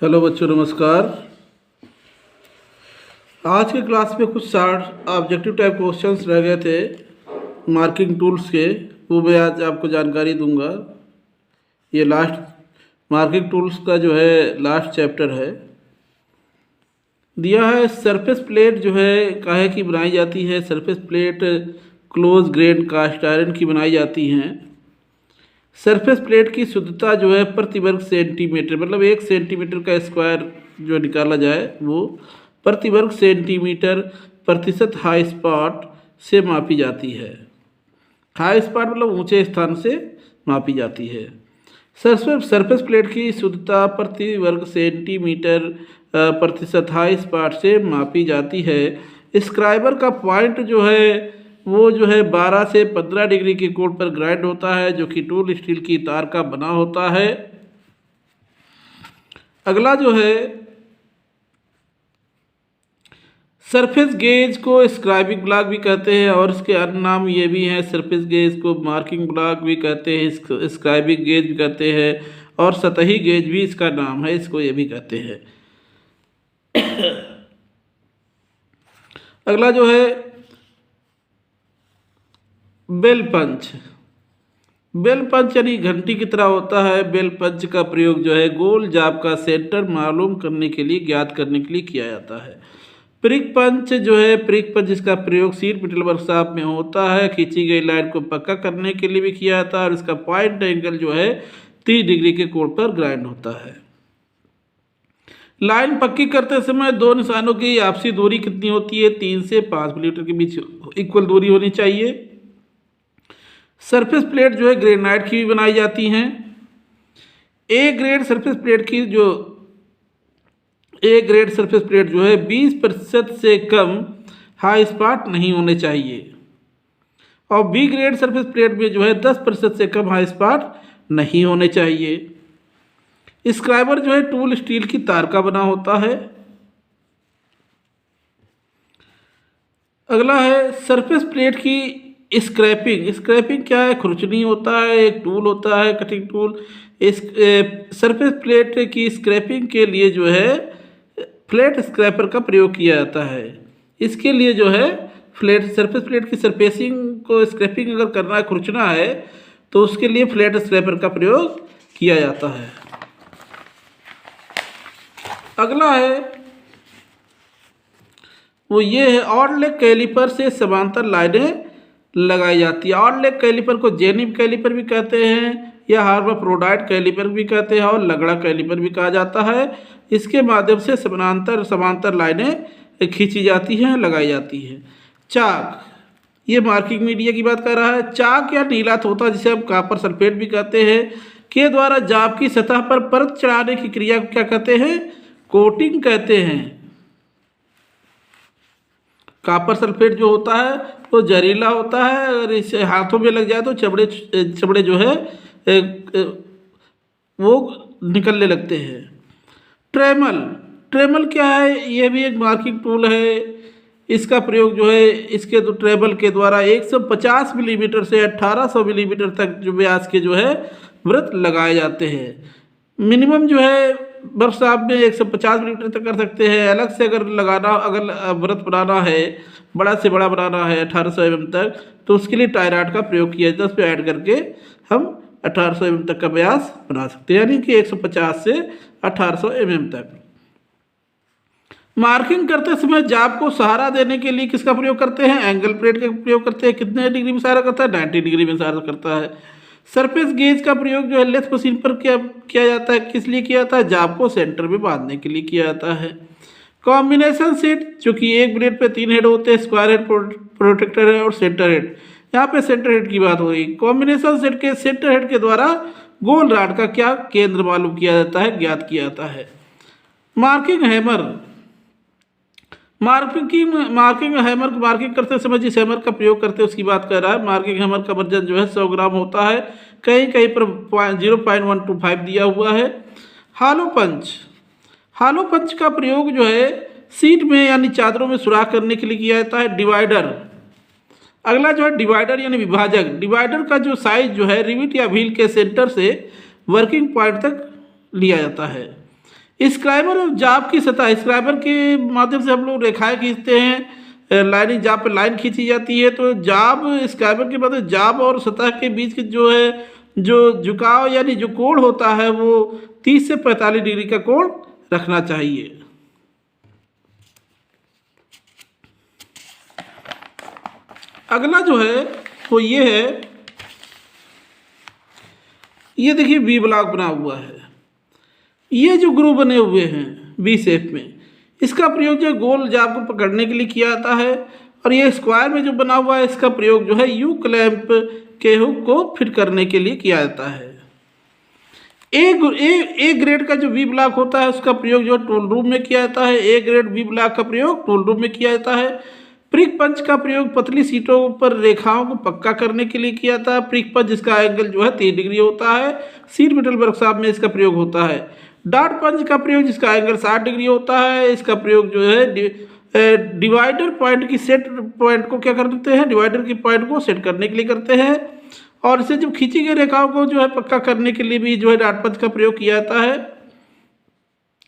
Hello बच्चों, नमस्कार। आज के क्लास में कुछ 60 ऑब्जेक्टिव टाइप क्वेश्चंस रह गए थे मार्किंग टूल्स के, वो मैं आज आपको जानकारी दूंगा। ये लास्ट मार्किंग टूल्स का जो है लास्ट चैप्टर है। दिया है सरफेस प्लेट जो है काहे की बनाई जाती है। Surface plate close grain cast iron की बनाई जाती हैं। सरफेस प्लेट की शुद्धता जो है प्रति वर्ग सेंटीमीटर, मतलब 1 सेंटीमीटर का स्क्वायर जो निकाला जाए वो प्रति वर्ग सेंटीमीटर प्रतिशत हाई स्पॉट से मापी जाती है। हाई स्पॉट मतलब ऊंचे स्थान से मापी जाती है। सरफेस प्लेट की शुद्धता प्रति वर्ग सेंटीमीटर प्रतिशत हाई स्पॉट से मापी जाती है। स्क्राइबर का पॉइंट जो है वो जो है 12 से 15 डिग्री के कोण पर ग्राइंड होता है, जो कि टूल स्टील की तार का बना होता है। अगला जो है सरफेस गेज को स्क्राइबिंग ब्लॉक भी कहते हैं और इसके अन्य नाम ये भी हैं। सरफेस गेज को मार्किंग ब्लॉक भी कहते हैं, स्क्राइबिंग गेज भी कहते हैं और सतही गेज भी इसका नाम है, इसको ये भी कहते हैं। अगला जो है बेल पंच। बेल पंच यानी घंटी की तरह होता है। बेल पंच का प्रयोग जो है गोल जाप का सेंटर मालूम करने के लिए, ज्ञात करने के लिए किया जाता है। प्रिक पंच जो है, प्रिक पंच जिसका प्रयोग सीट मेटल वर्कशॉप में होता है। खींची गई लाइन को पक्का करने के लिए भी किया जाता है और इसका पॉइंट एंगल जो है 30 डिग्री के कोण पर ग्राइंड होता है। लाइन पक्की करते समय दो निशानों की आपसी दूरी कितनी होती है? 3 से 5 मिलीमीटर के बीच इक्वल दूरी होनी चाहिए। सरफेस प्लेट जो है ग्रेनाइट की भी बनाई जाती हैं। ए ग्रेड सरफेस प्लेट जो है 20% से कम हाई स्पॉट नहीं होने चाहिए और बी ग्रेड सरफेस प्लेट में जो है 10% से कम हाई स्पॉट नहीं होने चाहिए। स्क्राइबर जो है टूल स्टील की तार का बना होता है। अगला है सरफेस प्लेट की स्क्रैपिंग क्या है? खुरचनी होता है, एक टूल होता है कटिंग टूल। इस सरफेस प्लेट की स्क्रैपिंग के लिए जो है फ्लैट स्क्रैपर का प्रयोग किया जाता है। इसके लिए जो है सरफेस प्लेट की सरफेसिंग को स्क्रैपिंग अगर करना है, खुरचना है, तो उसके लिए फ्लैट स्क्रैपर का प्रयोग किया जाता है। अगला है वो ये है ऑड लेग कैलिपर से समांतर लाइनें लगाई जाती है। ऑड लेग कैलिपर को जेनिप कैलिपर भी कहते हैं या हार्माफ्रोडाइट कैलिपर भी कहते हैं और लगड़ा कैलिपर भी कहा जाता है। इसके माध्यम से समांतर लाइनें खींची जाती हैं, लगाई जाती हैं। चाक, ये मार्किंग मीडिया की बात कर रहा है। चाक या नीला तोता जिसे हम कॉपर सल्फेट भी कहते हैं के द्वारा जाप की सतह पर परत चढ़ाने की क्रिया को क्या कहते हैं? कोटिंग कहते हैं। कॉपर सल्फेट जो होता है वो जहरीला होता है, अगर इसे हाथों में लग जाए तो चमड़े जो है वो निकलने लगते हैं। ट्रेमल क्या है? ये भी एक मार्किंग टूल है। इसका प्रयोग जो है इसके ट्रेमल के द्वारा 150 मिलीमीटर से 1800 मिलीमीटर तक जो व्यास के जो है वृत्त लगाए जाते हैं। मिनिमम जो है वर्कशॉप में 150 मिलीमीटर तक कर सकते हैं। अलग से अगर व्रत बनाना है, बड़ा से बड़ा बनाना है 1800 mm तक, तो उसके लिए टाई रॉड का प्रयोग किया जाता है। उस पर ऐड करके हम 1800 mm तक का व्यास बना सकते हैं, यानी कि 150 से 1800 mm तक। मार्किंग करते समय जाप को सहारा देने के लिए किसका प्रयोग करते हैं? एंगल प्लेट का प्रयोग करते हैं। कितने डिग्री में सहारा करता है? 90 डिग्री में सहारा करता है। सरफेस गेज का प्रयोग जो है लेथ मशीन पर किया जाता है। किस लिए किया जाता है? जाप को सेंटर में बांधने के लिए किया जाता है। कॉम्बिनेशन सेट, जो कि एक ब्लेड पे 3 हेड होते हैं, स्क्वायर हेड, प्रोटेक्टर हेड और सेंटर हेड। यहाँ पे सेंटर हेड की बात हो रही। कॉम्बिनेशन सेट के सेंटर हेड के द्वारा गोल रॉड का क्या केंद्र मालूम किया जाता है, ज्ञात किया जाता है। मार्किंग हैमर मार्किंग करते समय जिस हैमर का प्रयोग करते हैं उसकी बात कर रहा है। मार्किंग हैमर का वजन जो है 100 ग्राम होता है। कहीं कहीं पर 0.125 दिया हुआ है। हालो पंच का प्रयोग जो है सीट में यानी चादरों में सुराख करने के लिए किया जाता है। डिवाइडर, अगला जो है डिवाइडर यानी विभाजक। डिवाइडर का जो साइज जो है रिविट या व्हील के सेंटर से वर्किंग पॉइंट तक लिया जाता है। स्क्राइबर और जाब की सतह, स्क्राइबर के माध्यम से हम लोग रेखाएं खींचते हैं, लाइनिंग जाब पे लाइन खींची जाती है। तो जाब स्क्राइबर के मतलब जाब और सतह के बीच की जो है जो झुकाव यानी जो कोण होता है वो 30 से 45 डिग्री का कोण रखना चाहिए। अगला जो है वो ये है, ये देखिए वी ब्लॉक बना हुआ है। ये जो ग्रुप बने हुए हैं वी शेप में, इसका प्रयोग जो गोल जाब को पकड़ने के लिए किया जाता है। और ये स्क्वायर में जो बना हुआ है इसका प्रयोग जो है यू क्लैंप के हुक को फिट करने के लिए किया जाता है। ए ग्रेड का जो वी ब्लॉक होता है उसका प्रयोग जो टूल रूम में किया जाता है। ए ग्रेड वी ब्लॉक का प्रयोग टूल रूम में किया जाता है। प्रिक पंच का प्रयोग पतली सीटों पर रेखाओं को पक्का करने के लिए किया जाता है। प्रिक पंच जिसका एंगल जो है 30 डिग्री होता है, सीट मेटल वर्कशॉप में इसका प्रयोग होता है। डॉट पंच का प्रयोग जिसका एंगल 60 डिग्री होता है, इसका प्रयोग जो है डिवाइडर पॉइंट की सेट पॉइंट को क्या करते हैं, डिवाइडर की पॉइंट को सेट करने के लिए करते हैं। और इसे जब खींची गई रेखाओं को जो है पक्का करने के लिए भी जो है डॉट पंच का प्रयोग किया जाता है।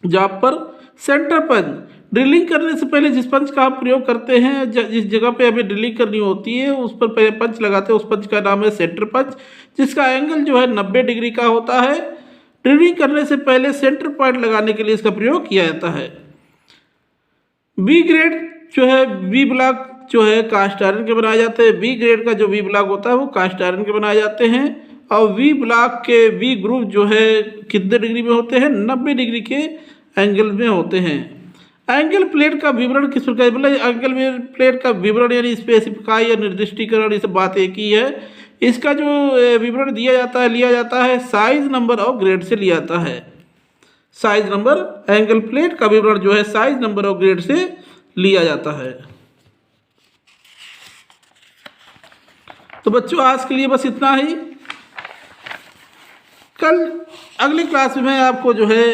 जहाँ पर सेंटर पंच, ड्रिलिंग करने से पहले जिस पंच का आप प्रयोग करते हैं, जिस जगह पे हमें ड्रिलिंग करनी होती है उस पर पहले पंच लगाते हैं, उस पंच का नाम है सेंटर पंच, जिसका एंगल जो है 90 डिग्री का होता है। ड्रिलिंग करने से पहले सेंटर पॉइंट लगाने के लिए इसका प्रयोग किया जाता है। बी ग्रेड जो है वी ब्लॉक जो है कास्ट आयरन के बनाए जाते हैं। बी ग्रेड का जो वी ब्लॉक होता है वो कास्ट आयरन के बनाए जाते हैं। और वी ब्लॉक के वी ग्रुप जो है कितने डिग्री में होते हैं, 90 डिग्री के एंगल में होते हैं। एंगल प्लेट का विवरण किस प्रकार, मतलब एंगल प्लेट का विवरण यानी स्पेसिफाई या निर्दिष्टीकरण, ये सब बात एक ही है। इसका जो विवरण दिया जाता है, लिया जाता है साइज नंबर और ग्रेड से लिया जाता है। साइज नंबर, एंगल प्लेट का विवरण जो है साइज नंबर और ग्रेड से लिया जाता है। तो बच्चों आज के लिए बस इतना ही। कल अगली क्लास में मैं आपको जो है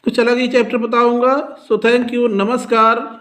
कुछ अलग ही चैप्टर बताऊंगा। सो थैंक यू, नमस्कार।